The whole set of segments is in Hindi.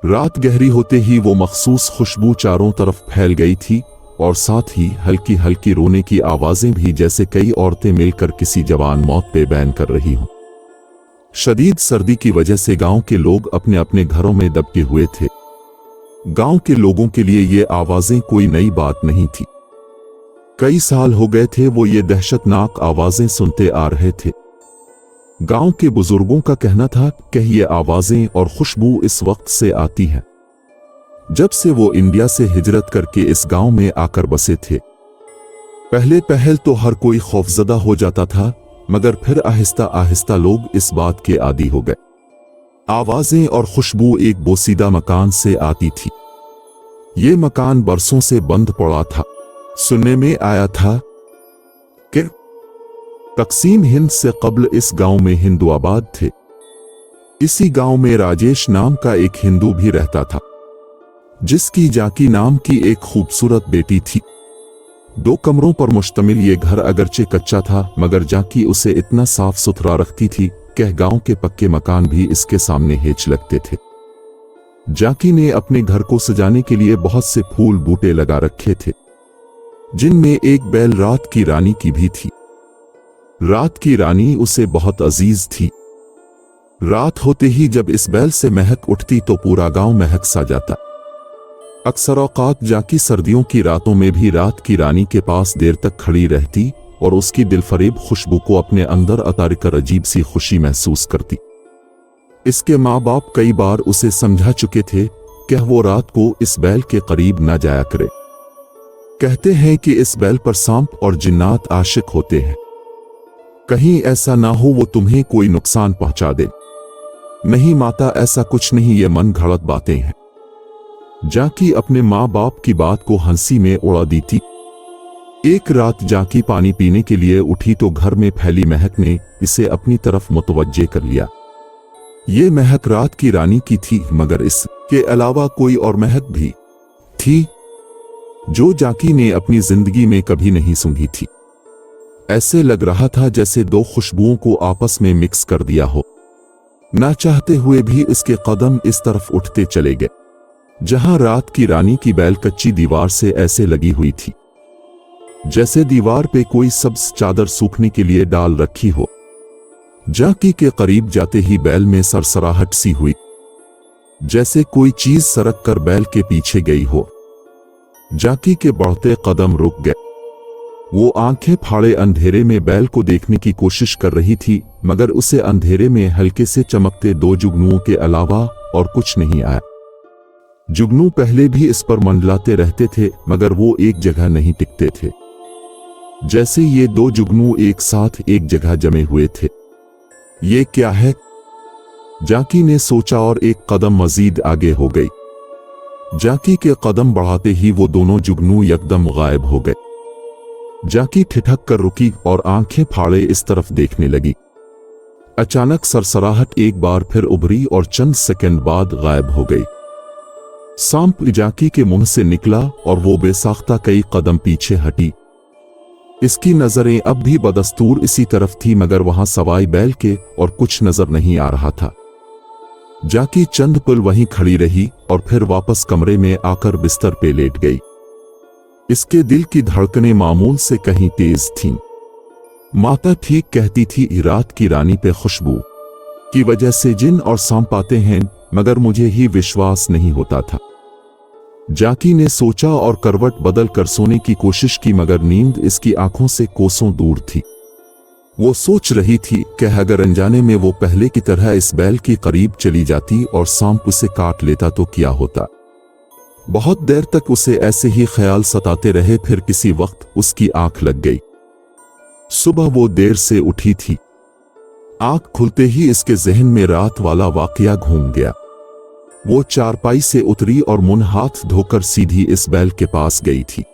रात गहरी होते ही वो मखसूस खुशबू चारों तरफ फैल गई थी और साथ ही हल्की हल्की रोने की आवाजें भी, जैसे कई औरतें मिलकर किसी जवान मौत पे बयान कर रही हों। शदीद सर्दी की वजह से गांव के लोग अपने अपने घरों में दबके हुए थे। गांव के लोगों के लिए ये आवाजें कोई नई बात नहीं थी। कई साल हो गए थे वो ये दहशतनाक आवाजें सुनते आ रहे थे। गांव के बुजुर्गों का कहना था कि ये आवाजें और खुशबू इस वक्त से आती है जब से वो इंडिया से हिजरत करके इस गांव में आकर बसे थे। पहले तो हर कोई खौफजदा हो जाता था, मगर फिर आहिस्ता आहिस्ता लोग इस बात के आदी हो गए। आवाजें और खुशबू एक बोसीदा मकान से आती थी। ये मकान बरसों से बंद पड़ा था। सुनने में आया था कि तकसीम हिंद से कब्ल इस गांव में हिंदू आबाद थे। इसी गांव में राजेश नाम का एक हिंदू भी रहता था, जिसकी जाकी नाम की एक खूबसूरत बेटी थी। 2 कमरों पर मुश्तमिल ये घर अगरचे कच्चा था, मगर जाकी उसे इतना साफ सुथरा रखती थी कि गांव के पक्के मकान भी इसके सामने हेच लगते थे। जाकी ने अपने घर को सजाने के लिए बहुत से फूल बूटे लगा रखे थे, जिनमें एक बैल रात की रानी की भी थी। रात की रानी उसे बहुत अजीज थी। रात होते ही जब इस बैल से महक उठती तो पूरा गांव महक सा जाता। अक्सर औकात जाकी सर्दियों की रातों में भी रात की रानी के पास देर तक खड़ी रहती और उसकी दिलफरेब खुशबू को अपने अंदर उतारकर अजीब सी खुशी महसूस करती। इसके माँ बाप कई बार उसे समझा चुके थे कि वो रात को इस बैल के करीब न जाया करे। कहते हैं कि इस बैल पर सांप और जिन्नात आशिक होते हैं। कहीं ऐसा ना हो वो तुम्हें कोई नुकसान पहुंचा दे। नहीं माता, ऐसा कुछ नहीं, ये मन घड़त बातें हैं। जाकी अपने माँ बाप की बात को हंसी में उड़ा दी थी। एक रात जाकी पानी पीने के लिए उठी तो घर में फैली महक ने इसे अपनी तरफ मुतवज्जे कर लिया। ये महक रात की रानी की थी, मगर इसके अलावा कोई और महक भी थी जो जाकी ने अपनी जिंदगी में कभी नहीं सूंघी थी। ऐसे लग रहा था जैसे 2 खुशबुओं को आपस में मिक्स कर दिया हो। ना चाहते हुए भी इसके कदम इस तरफ उठते चले गए जहां रात की रानी की बैल कच्ची दीवार से ऐसे लगी हुई थी जैसे दीवार पे कोई सब्ज चादर सूखने के लिए डाल रखी हो। जाकी के करीब जाते ही बैल में सरसराहट सी हुई, जैसे कोई चीज सरक कर बैल के पीछे गई हो। जाकी के बढ़ते कदम रुक गए। वो आंखें फाड़े अंधेरे में बैल को देखने की कोशिश कर रही थी, मगर उसे अंधेरे में हल्के से चमकते 2 जुगनुओं के अलावा और कुछ नहीं आया। जुगनू पहले भी इस पर मंडलाते रहते थे, मगर वो एक जगह नहीं टिकते थे। जैसे ये 2 जुगनू एक साथ एक जगह जमे हुए थे। ये क्या है? जाकी ने सोचा और एक कदम मजीद आगे हो गई। जाकी के कदम बढ़ाते ही वो दोनों जुगनू यकदम गायब हो गए। जाकी ठिठक कर रुकी और आंखें फाड़े इस तरफ देखने लगी। अचानक सरसराहट एक बार फिर उभरी और चंद सेकंड बाद गायब हो गई। सांप जाकी के मुंह से निकला और वो बेसाख्ता कई कदम पीछे हटी। इसकी नजरें अब भी बदस्तूर इसी तरफ थी, मगर वहां सवाई बैल के और कुछ नजर नहीं आ रहा था। जाकी चंद पल वहीं खड़ी रही और फिर वापस कमरे में आकर बिस्तर पे लेट गई। इसके दिल की धड़कनें मामूल से कहीं तेज थीं। माता ठीक कहती थी, रात की रानी पे खुशबू की वजह से जिन और सांप आते हैं, मगर मुझे ही विश्वास नहीं होता था। जाकी ने सोचा और करवट बदल कर सोने की कोशिश की, मगर नींद इसकी आंखों से कोसों दूर थी। वो सोच रही थी कि अगर अनजाने में वो पहले की तरह इस बैल के करीब चली जाती और सांप उसे काट लेता तो क्या होता। बहुत देर तक उसे ऐसे ही ख्याल सताते रहे। फिर किसी वक्त उसकी आंख लग गई। सुबह वो देर से उठी थी। आंख खुलते ही इसके जहन में रात वाला वाकया घूम गया। वो चारपाई से उतरी और मुंह हाथ धोकर सीधी इस बैल के पास गई थी।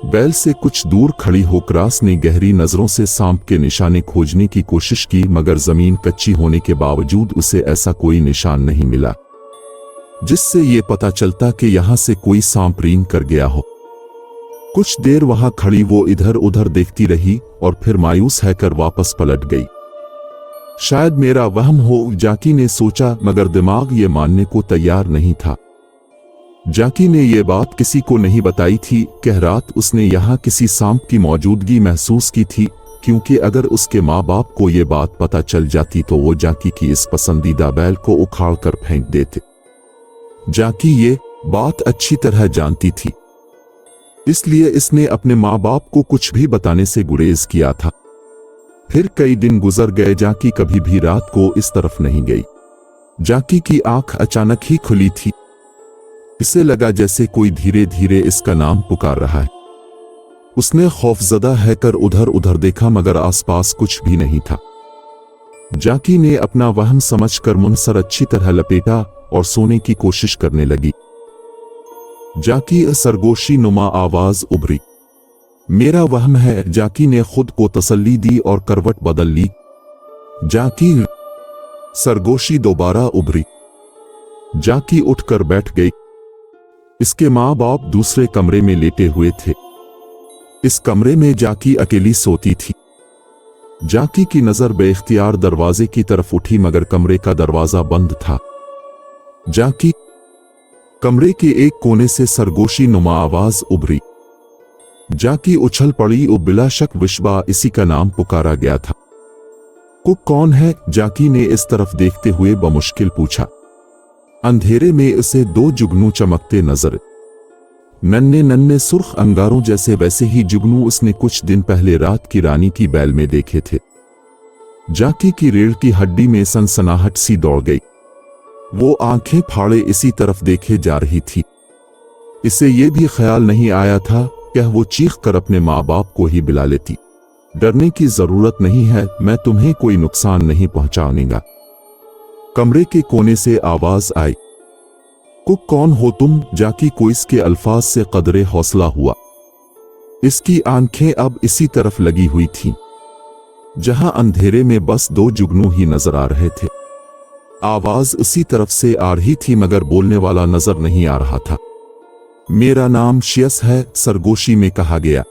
बैल से कुछ दूर खड़ी होकर ने गहरी नजरों से सांप के निशाने खोजने की कोशिश की, मगर जमीन कच्ची होने के बावजूद उसे ऐसा कोई निशान नहीं मिला जिससे ये पता चलता कि यहां से कोई सांप रेंग कर गया हो। कुछ देर वहां खड़ी वो इधर उधर देखती रही और फिर मायूस होकर वापस पलट गई। शायद मेरा वहम हो, जाकी ने सोचा, मगर दिमाग ये मानने को तैयार नहीं था। जाकी ने ये बात किसी को नहीं बताई थी कि रात उसने यहाँ किसी सांप की मौजूदगी महसूस की थी, क्योंकि अगर उसके माँ बाप को ये बात पता चल जाती तो वो जाकी की इस पसंदीदा बैल को उखाड़ कर फेंक देते। जाकी ये बात अच्छी तरह जानती थी, इसलिए इसने अपने माँ बाप को कुछ भी बताने से गुरेज किया था। फिर कई दिन गुजर गए, जाकी कभी भी रात को इस तरफ नहीं गई। जाकी की आंख अचानक ही खुली थी। इसे लगा जैसे कोई धीरे धीरे इसका नाम पुकार रहा है। उसने खौफजदा होकर उधर उधर देखा, मगर आसपास कुछ भी नहीं था। जाकी ने अपना वहम समझकर मुंह सर अच्छी तरह लपेटा और सोने की कोशिश करने लगी। जाकी सरगोशी नुमा आवाज उभरी। मेरा वहम है, जाकी ने खुद को तसल्ली दी और करवट बदल ली। जाकी, सरगोशी दोबारा उभरी। जाकी उठकर बैठ गई। इसके माँ बाप दूसरे कमरे में लेटे हुए थे। इस कमरे में जाकी अकेली सोती थी। जाकी की नजर बेइख्तियार दरवाजे की तरफ उठी, मगर कमरे का दरवाजा बंद था। जाकी, कमरे के एक कोने से सरगोशी नुमा आवाज उभरी। जाकी उछल पड़ी और बिला शक विश्वा इसी का नाम पुकारा गया था। कुक कौन है? जाकी ने इस तरफ देखते हुए बमुश्किल पूछा। अंधेरे में उसे दो जुगनू चमकते नजर, नन्हे नन्हे सुर्ख अंगारों जैसे। वैसे ही जुगनू उसने कुछ दिन पहले रात की रानी की बैल में देखे थे। जाकी की रीढ़ की हड्डी में सनसनाहट सी दौड़ गई। वो आंखें फाड़े इसी तरफ देखे जा रही थी। इसे ये भी ख्याल नहीं आया था कि वो चीख कर अपने माँ बाप को ही बुला लेती। डरने की जरूरत नहीं है, मैं तुम्हें कोई नुकसान नहीं पहुंचाऊंगा। कमरे के कोने से आवाज आई। कुक कौन हो तुम? जाकी को इसके अल्फाज से कदरे हौसला हुआ। इसकी आंखें अब इसी तरफ लगी हुई थीं, जहां अंधेरे में बस दो जुगनू ही नजर आ रहे थे। आवाज उसी तरफ से आ रही थी, मगर बोलने वाला नजर नहीं आ रहा था। मेरा नाम शियस है, सरगोशी में कहा गया।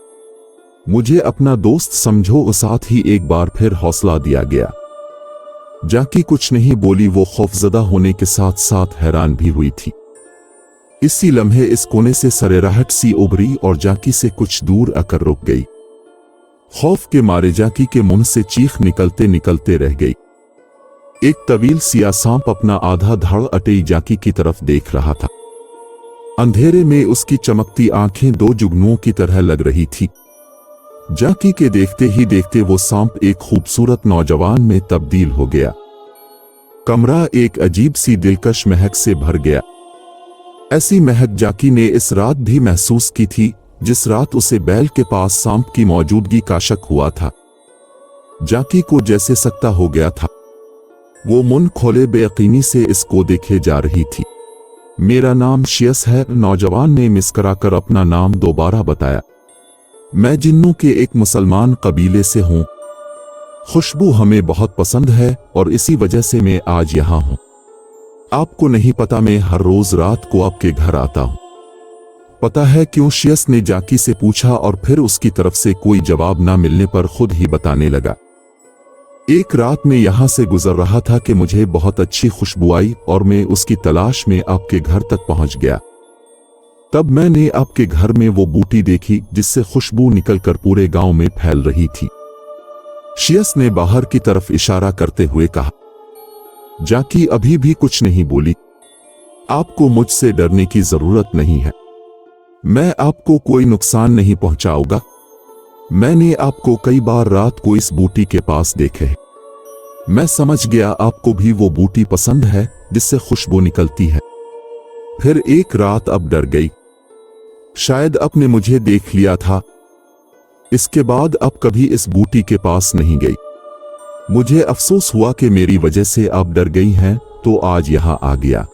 मुझे अपना दोस्त समझो। और साथ ही एक बार फिर हौसला दिया गया। जाकी कुछ नहीं बोली। वो खौफजदा होने के साथ साथ हैरान भी हुई थी। इसी लम्हे इस कोने से सरेराहट सी उभरी और जाकी से कुछ दूर आकर रुक गई। खौफ के मारे जाकी के मुंह से चीख निकलते निकलते रह गई। एक तवील सिया सांप अपना आधा धड़ अटई जाकी की तरफ देख रहा था। अंधेरे में उसकी चमकती आंखें दो जुगनुओं की तरह लग रही थी। जाकी के देखते ही देखते वो सांप एक खूबसूरत नौजवान में तब्दील हो गया। कमरा एक अजीब सी दिलकश महक से भर गया। ऐसी महक जाकी ने इस रात भी महसूस की थी, जिस रात उसे बैल के पास सांप की मौजूदगी का शक हुआ था। जाकी को जैसे सकता हो गया था। वो मुंह खोले बेयकीनी से इसको देखे जा रही थी। मेरा नाम शियस है, नौजवान ने मुस्कुराकर अपना नाम दोबारा बताया। मैं जिन्नों के एक मुसलमान कबीले से हूं। खुशबू हमें बहुत पसंद है और इसी वजह से मैं आज यहां हूं। आपको नहीं पता, मैं हर रोज रात को आपके घर आता हूं। पता है क्यों? शियस ने जाकी से पूछा और फिर उसकी तरफ से कोई जवाब ना मिलने पर खुद ही बताने लगा। एक रात में यहां से गुजर रहा था कि मुझे बहुत अच्छी खुशबू आई और मैं उसकी तलाश में आपके घर तक पहुंच गया। तब मैंने आपके घर में वो बूटी देखी जिससे खुशबू निकलकर पूरे गांव में फैल रही थी। शियस ने बाहर की तरफ इशारा करते हुए कहा। जाकी अभी भी कुछ नहीं बोली। आपको मुझसे डरने की जरूरत नहीं है। मैं आपको कोई नुकसान नहीं पहुंचाऊंगा। मैंने आपको कई बार रात को इस बूटी के पास देखे है। मैं समझ गया आपको भी वो बूटी पसंद है जिससे खुशबू निकलती है। फिर एक रात अब डर गई। शायद आपने मुझे देख लिया था। इसके बाद अब कभी इस बूटी के पास नहीं गई। मुझे अफसोस हुआ कि मेरी वजह से आप डर गई हैं, तो आज यहां आ गया।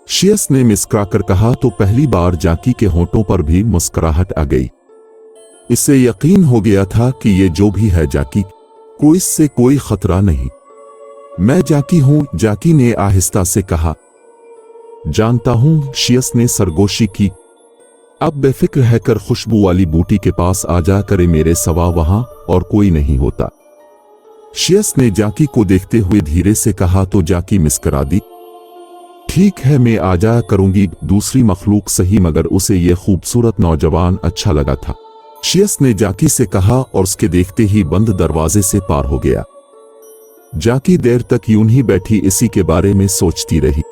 शियस ने मुस्कुराकर कहा तो पहली बार जाकी के होंठों पर भी मुस्कुराहट आ गई। इससे यकीन हो गया था कि ये जो भी है जाकी को इससे कोई खतरा नहीं। मैं जाकी हूं, जाकी ने आहिस्ता से कहा। जानता हूं, शियस ने सरगोशी की। अब बेफिक्र है कर खुशबू वाली बूटी के पास आ जा करे, मेरे सवा वहां और कोई नहीं होता। शियस ने जाकी को देखते हुए धीरे से कहा तो जाकी मुस्कुरा दी। ठीक है, मैं आ जाया करूंगी। दूसरी मखलूक सही, मगर उसे यह खूबसूरत नौजवान अच्छा लगा था। शियस ने जाकी से कहा और उसके देखते ही बंद दरवाजे से पार हो गया। जाकी देर तक यूं ही बैठी इसी के बारे में सोचती रही।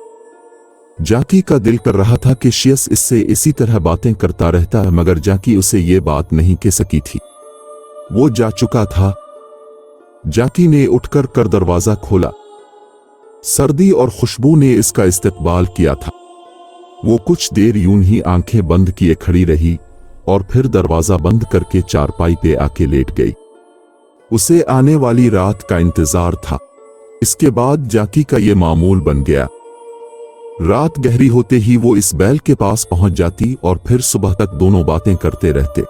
जाकी का दिल कर रहा था कि शियस इससे इसी तरह बातें करता रहता, मगर जाकी उसे ये बात नहीं कह सकी थी। वो जा चुका था। जाकी ने उठकर कर दरवाजा खोला। सर्दी और खुशबू ने इसका इस्तकबाल किया था। वो कुछ देर यूं ही आंखें बंद किए खड़ी रही और फिर दरवाजा बंद करके चारपाई पे आके लेट गई। उसे आने वाली रात का इंतजार था। इसके बाद जाकी का ये मामूल बन गया। रात गहरी होते ही वो इस बैल के पास पहुंच जाती और फिर सुबह तक दोनों बातें करते रहते।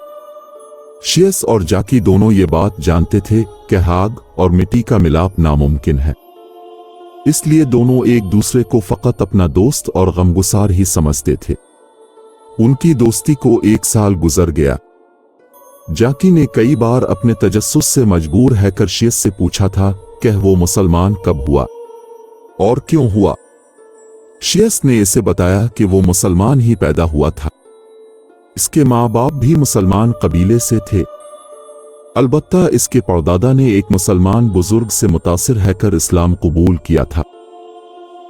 शियस और जाकी दोनों ये बात जानते थे कि आग और मिट्टी का मिलाप नामुमकिन है, इसलिए दोनों एक दूसरे को फकत अपना दोस्त और गमगुसार ही समझते थे। उनकी दोस्ती को 1 साल गुजर गया। जाकी ने कई बार अपने तजस्सुस से मजबूर रहकर शियस से पूछा था कि वो मुसलमान कब हुआ और क्यों हुआ। शियस ने इसे बताया कि वो मुसलमान ही पैदा हुआ था। इसके माँ बाप भी मुसलमान कबीले से थे। अलबत्ता इसके परदादा ने एक मुसलमान बुजुर्ग से मुतासिर रहकर इस्लाम कबूल किया था।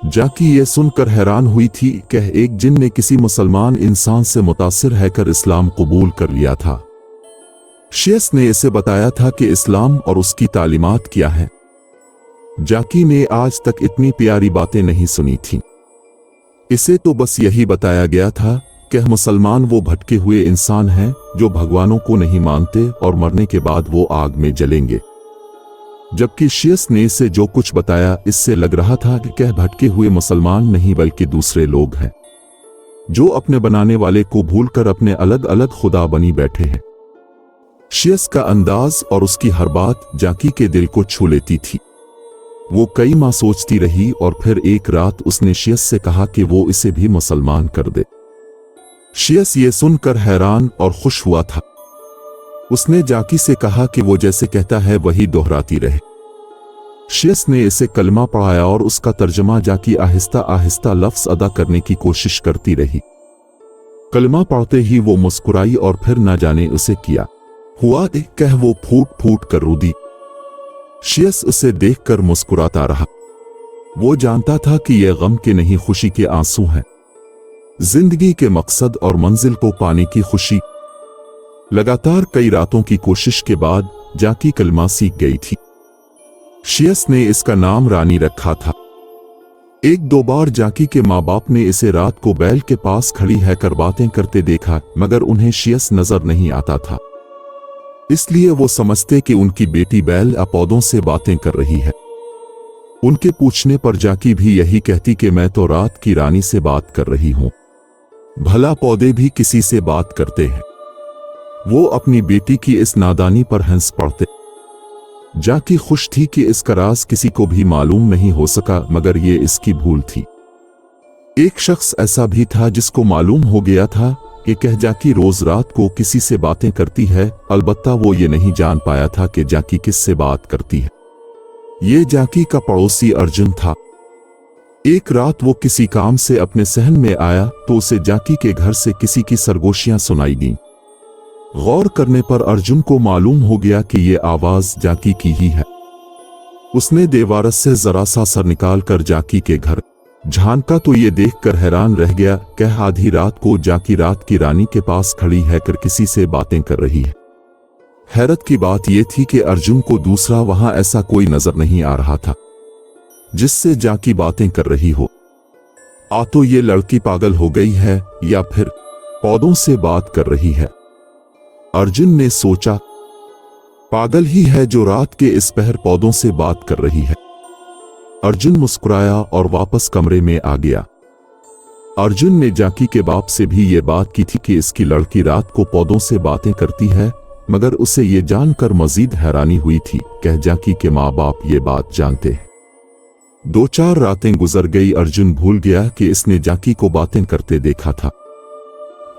जाकी ये सुनकर हैरान हुई थी कि एक जिन ने किसी मुसलमान इंसान से मुतासिर रहकर इस्लाम कबूल कर लिया था। शियस ने इसे बताया था कि इस्लाम और उसकी तालीमात क्या है। जाकी ने आज तक इतनी प्यारी बातें नहीं सुनी थीं। इसे तो बस यही बताया गया था कि मुसलमान वो भटके हुए इंसान हैं जो भगवानों को नहीं मानते और मरने के बाद वो आग में जलेंगे। जबकि शियस ने इसे जो कुछ बताया, इससे लग रहा था कि कह भटके हुए मुसलमान नहीं बल्कि दूसरे लोग हैं जो अपने बनाने वाले को भूलकर अपने अलग अलग खुदा बनी बैठे हैं। शियस का अंदाज और उसकी हर बात जाकी के दिल को छू लेती थी। वो कई माह सोचती रही और फिर एक रात उसने शियस से कहा कि वो इसे भी मुसलमान कर दे। शियस ये सुनकर हैरान और खुश हुआ था। उसने जाकी से कहा कि वो जैसे कहता है वही दोहराती रहे। शियस ने इसे कलमा पढ़ाया और उसका तर्जमा जाकी आहिस्ता आहिस्ता लफ्ज अदा करने की कोशिश करती रही। कलमा पढ़ते ही वो मुस्कुराई और फिर न जाने उसे क्या हुआ कह वो फूट फूट कर रो दी। शियस उसे देखकर मुस्कुराता रहा। वो जानता था कि ये गम के नहीं खुशी के आंसू हैं, जिंदगी के मकसद और मंजिल को पाने की खुशी। लगातार कई रातों की कोशिश के बाद जाकी कलमा सीख गई थी। शियस ने इसका नाम रानी रखा था। 1-2 बार जाकी के माँ बाप ने इसे रात को बैल के पास खड़ी रहकर बातें करते देखा, मगर उन्हें शियस नजर नहीं आता था। इसलिए वो समझते कि उनकी बेटी बैल या पौधों से बातें कर रही है। उनके पूछने पर जाकी भी यही कहती कि मैं तो रात की रानी से बात कर रही हूं। भला पौधे भी किसी से बात करते हैं। वो अपनी बेटी की इस नादानी पर हंस पड़ते। जाकी खुश थी कि इसका राज किसी को भी मालूम नहीं हो सका, मगर ये इसकी भूल थी। एक शख्स ऐसा भी था जिसको मालूम हो गया था कि कह जाकी रोज रात को किसी से बातें करती है। अलबत्ता वो ये नहीं जान पाया था कि जाकी किससे बात करती है। ये जाकी का पड़ोसी अर्जुन था। एक रात वो किसी काम से अपने सहन में आया तो उसे जाकी के घर से किसी की सरगोशियां सुनाई दी। गौर करने पर अर्जुन को मालूम हो गया कि ये आवाज जाकी की ही है। उसने देवारस से जरा सा सर निकाल कर जाकी के घर झांका तो ये देखकर हैरान रह गया कि आधी रात को जाकी रात की रानी के पास खड़ी रहकर किसी से बातें कर रही है। हैरत की बात यह थी कि अर्जुन को दूसरा वहां ऐसा कोई नजर नहीं आ रहा था जिससे जाकी बातें कर रही हो। तो ये लड़की पागल हो गई है या फिर पौधों से बात कर रही है। अर्जुन ने सोचा, पागल ही है जो रात के इस पहर पौधों से बात कर रही है। अर्जुन मुस्कुराया और वापस कमरे में आ गया। अर्जुन ने जाकी के बाप से भी ये बात की थी कि इसकी लड़की रात को पौधों से बातें करती है, मगर उसे ये जानकर मजीद हैरानी हुई थी कि जाकी के माँ बाप ये बात जानते हैं। 2-4 रातें गुजर गई। अर्जुन भूल गया कि इसने जाकी को बातें करते देखा था।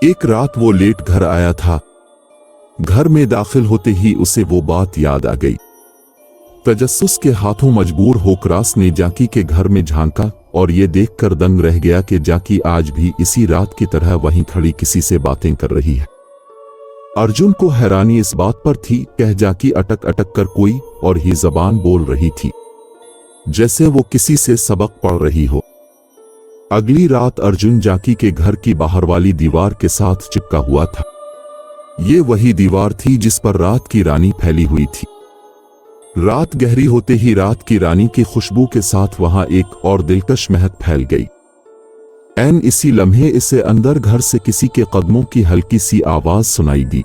एक रात वो लेट घर आया था। घर में दाखिल होते ही उसे वो बात याद आ गई। तजस्सुस के हाथों मजबूर होकर रास ने जाकी के घर में झांका और ये देखकर दंग रह गया कि जाकी आज भी इसी रात की तरह वहीं खड़ी किसी से बातें कर रही है। अर्जुन को हैरानी इस बात पर थी कि जाकी अटक अटक कर कोई और ही जबान बोल रही थी, जैसे वो किसी से सबक पढ़ रही हो। अगली रात अर्जुन जाकी के घर की बाहर वाली दीवार के साथ चिपका हुआ था। ये वही दीवार थी जिस पर रात की रानी फैली हुई थी। रात गहरी होते ही रात की रानी की खुशबू के साथ वहां एक और दिलकश महक फैल गई। ऐन इसी लम्हे इसे अंदर घर से किसी के कदमों की हल्की सी आवाज सुनाई दी,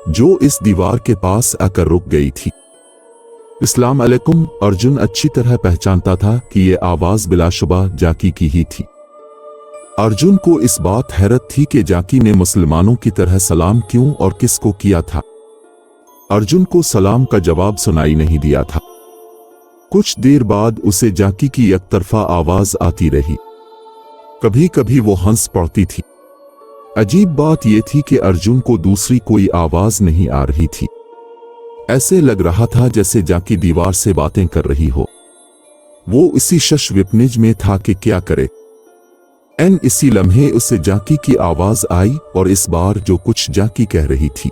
जो इस दीवार के पास आकर रुक गई थी। अस्सलाम अलैकुम। अर्जुन अच्छी तरह पहचानता था कि यह आवाज बिलाशुबा जाकी की ही थी। अर्जुन को इस बात हैरत थी कि जाकी ने मुसलमानों की तरह सलाम क्यों और किसको किया था। अर्जुन को सलाम का जवाब सुनाई नहीं दिया था। कुछ देर बाद उसे जाकी की एकतरफा आवाज आती रही। कभी कभी वो हंस पड़ती थी। अजीब बात यह थी कि अर्जुन को दूसरी कोई आवाज नहीं आ रही थी। ऐसे लग रहा था जैसे जाकी दीवार से बातें कर रही हो। वो इसी शश विपनिज में था कि क्या करे। एन इसी लम्हे उसे जाकी की आवाज आई और इस बार जो कुछ जाकी कह रही थी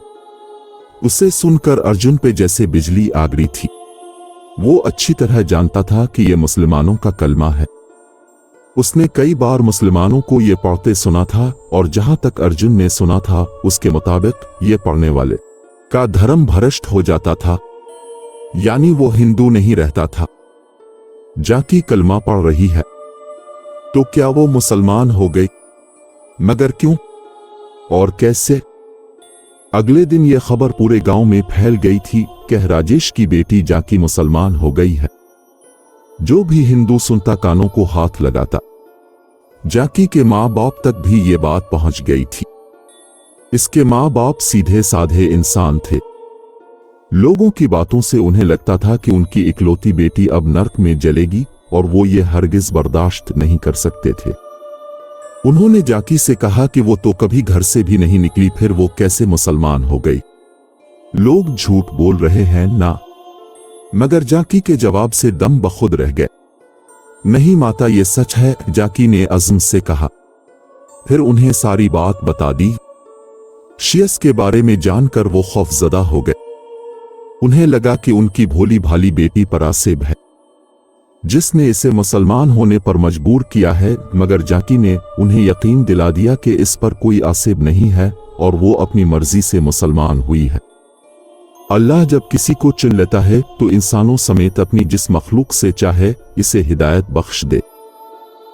उसे सुनकर अर्जुन पे जैसे बिजली आ गई थी। वो अच्छी तरह जानता था कि यह मुसलमानों का कलमा है। उसने कई बार मुसलमानों को यह पढ़ते सुना था और जहां तक अर्जुन ने सुना था उसके मुताबिक यह पढ़ने वाले का धर्म भ्रष्ट हो जाता था, यानी वो हिंदू नहीं रहता था। जाकी कलमा पढ़ रही है तो क्या वो मुसलमान हो गई? मगर क्यों और कैसे? अगले दिन यह खबर पूरे गांव में फैल गई थी कि राजेश की बेटी जाकी मुसलमान हो गई है। जो भी हिंदू सुनता कानों को हाथ लगाता। जाकी के माँ बाप तक भी ये बात पहुंच गई थी। इसके माँ बाप सीधे साधे इंसान थे। लोगों की बातों से उन्हें लगता था कि उनकी इकलौती बेटी अब नर्क में जलेगी और वो ये हरगिज बर्दाश्त नहीं कर सकते थे। उन्होंने जाकी से कहा कि वो तो कभी घर से भी नहीं निकली, फिर वो कैसे मुसलमान हो गई? लोग झूठ बोल रहे हैं ना। मगर जाकी के जवाब से दम बखुद रह गए। नहीं माता, ये सच है, जाकी ने अज़्म से कहा। फिर उन्हें सारी बात बता दी। शियस के बारे में जानकर वो खौफजदा हो गए। उन्हें लगा कि उनकी भोली भाली बेटी पर आसेब है, जिसने इसे मुसलमान होने पर मजबूर किया है। मगर जाकी ने उन्हें यकीन दिला दिया कि इस पर कोई आसेब नहीं है और वो अपनी मर्जी से मुसलमान हुई है। अल्लाह जब किसी को चुन लेता है तो इंसानों समेत अपनी जिस मखलूक से चाहे इसे हिदायत बख्श दे।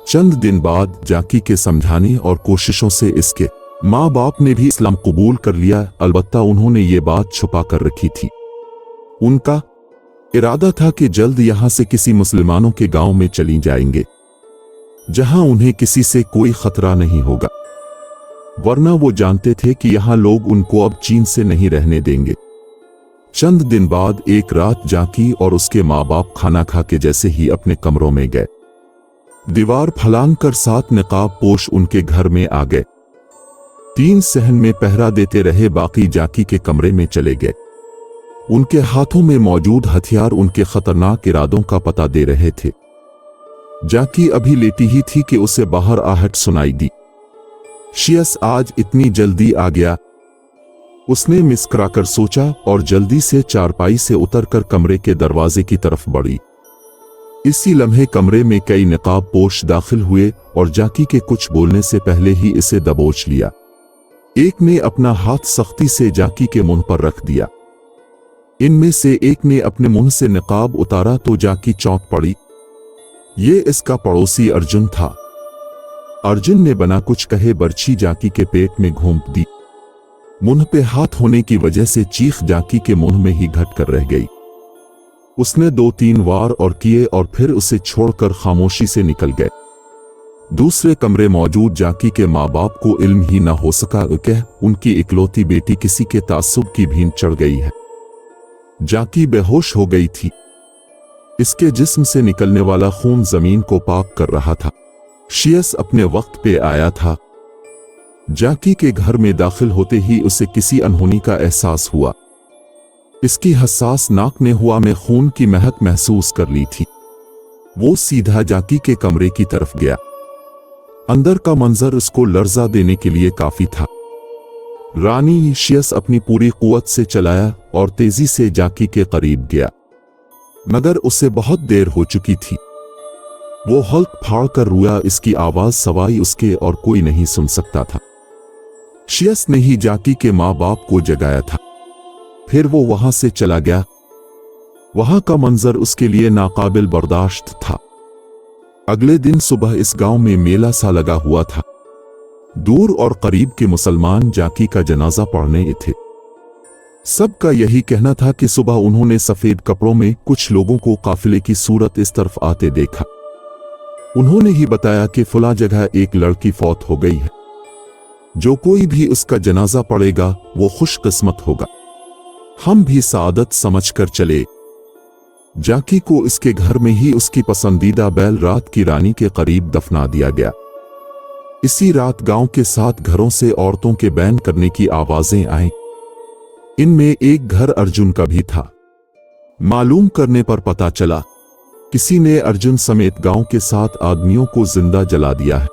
चंद दिन बाद जाकी के समझाने और कोशिशों से इसके माँ बाप ने भी इस्लाम कबूल कर लिया। अलबत्ता उन्होंने ये बात छुपा कर रखी थी। उनका इरादा था कि जल्द यहां से किसी मुसलमानों के गांव में चली जाएंगे, जहां उन्हें किसी से कोई खतरा नहीं होगा, वरना वो जानते थे कि यहां लोग उनको अब चीन से नहीं रहने देंगे। चंद दिन बाद एक रात जाकी और उसके माँ बाप खाना खा के जैसे ही अपने कमरों में गए, दीवार फलांग कर 7 निकाब पोश उनके घर में आ गए। 3 सहन में पहरा देते रहे, बाकी जाकी के कमरे में चले गए। उनके हाथों में मौजूद हथियार उनके खतरनाक इरादों का पता दे रहे थे। जाकी अभी लेटी ही थी कि उसे बाहर आहट सुनाई दी। शियस आज इतनी जल्दी आ गया? उसने मुस्कुराकर सोचा और जल्दी से चारपाई से उतरकर कमरे के दरवाजे की तरफ बढ़ी। इसी लम्हे कमरे में कई निकाब पोश दाखिल हुए और जाकी के कुछ बोलने से पहले ही इसे दबोच लिया। एक ने अपना हाथ सख्ती से जाकी के मुंह पर रख दिया। इनमें से एक ने अपने मुंह से निकाब उतारा तो जाकी चौंक पड़ी। ये इसका पड़ोसी अर्जुन था। अर्जुन ने बिना कुछ कहे बर्छी जाकी के पेट में घोंप दी। मुंह पे हाथ होने की वजह से चीख जाकी के मुंह में ही घट कर रह गई। उसने 2-3 वार और किए और फिर उसे छोड़कर खामोशी से निकल गए। दूसरे कमरे मौजूद जाकी के माँ बाप को इल्म ही न हो सका कि उनकी इकलौती बेटी किसी के तासुब की भीन चढ़ गई है। जाकी बेहोश हो गई थी। इसके जिस्म से निकलने वाला खून जमीन को पाक कर रहा था। शियस अपने वक्त पे आया था। जाकी के घर में दाखिल होते ही उसे किसी अनहोनी का एहसास हुआ। इसकी हसास नाक ने हवा में खून की महक महसूस कर ली थी। वो सीधा जाकी के कमरे की तरफ गया। अंदर का मंजर उसको लर्जा देने के लिए काफी था। रानी शियस अपनी पूरी कुव्वत से चलाया और तेजी से जाकी के करीब गया, मगर उसे बहुत देर हो चुकी थी। वो हल्क फाड़ कर रोया। इसकी आवाज सवाई उसके और कोई नहीं सुन सकता था। शियस ने ही जाकी के माँ बाप को जगाया था। फिर वो वहां से चला गया। वहां का मंजर उसके लिए नाकाबिल बर्दाश्त था। अगले दिन सुबह इस गांव में मेला सा लगा हुआ था। दूर और करीब के मुसलमान जाकी का जनाजा पढ़ने थे। सबका यही कहना था कि सुबह उन्होंने सफेद कपड़ों में कुछ लोगों को काफिले की सूरत इस तरफ आते देखा। उन्होंने ही बताया कि फला जगह एक लड़की फौत हो गई है। जो कोई भी उसका जनाजा पढ़ेगा वो खुशकिस्मत होगा। हम भी सादत समझकर चले। जाकी को इसके घर में ही उसकी पसंदीदा बैल रात की रानी के करीब दफना दिया गया। इसी रात गांव के 7 घरों से औरतों के बैन करने की आवाजें आईं। इनमें एक घर अर्जुन का भी था। मालूम करने पर पता चला किसी ने अर्जुन समेत गांव के 7 आदमियों को जिंदा जला दिया है।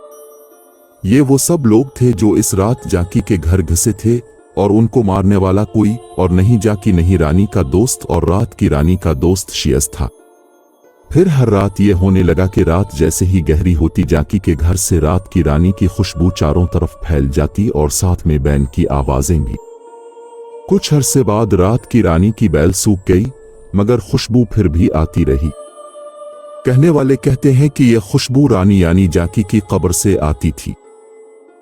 ये वो सब लोग थे जो इस रात जाकी के घर घुसे थे, और उनको मारने वाला कोई और नहीं जाकी नहीं रानी का दोस्त और रात की रानी का दोस्त शियस था। फिर हर रात ये होने लगा कि रात जैसे ही गहरी होती जाकी के घर से रात की रानी की खुशबू चारों तरफ फैल जाती और साथ में बैन की आवाजें भी। कुछ अरसे बाद रात की रानी की बैल सूख गई, मगर खुशबू फिर भी आती रही। कहने वाले कहते हैं कि यह खुशबू रानी यानी जाकी की कब्र से आती थी,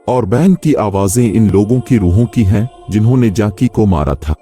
और बैन की आवाजें इन लोगों की रूहों की हैं जिन्होंने जाकी को मारा था।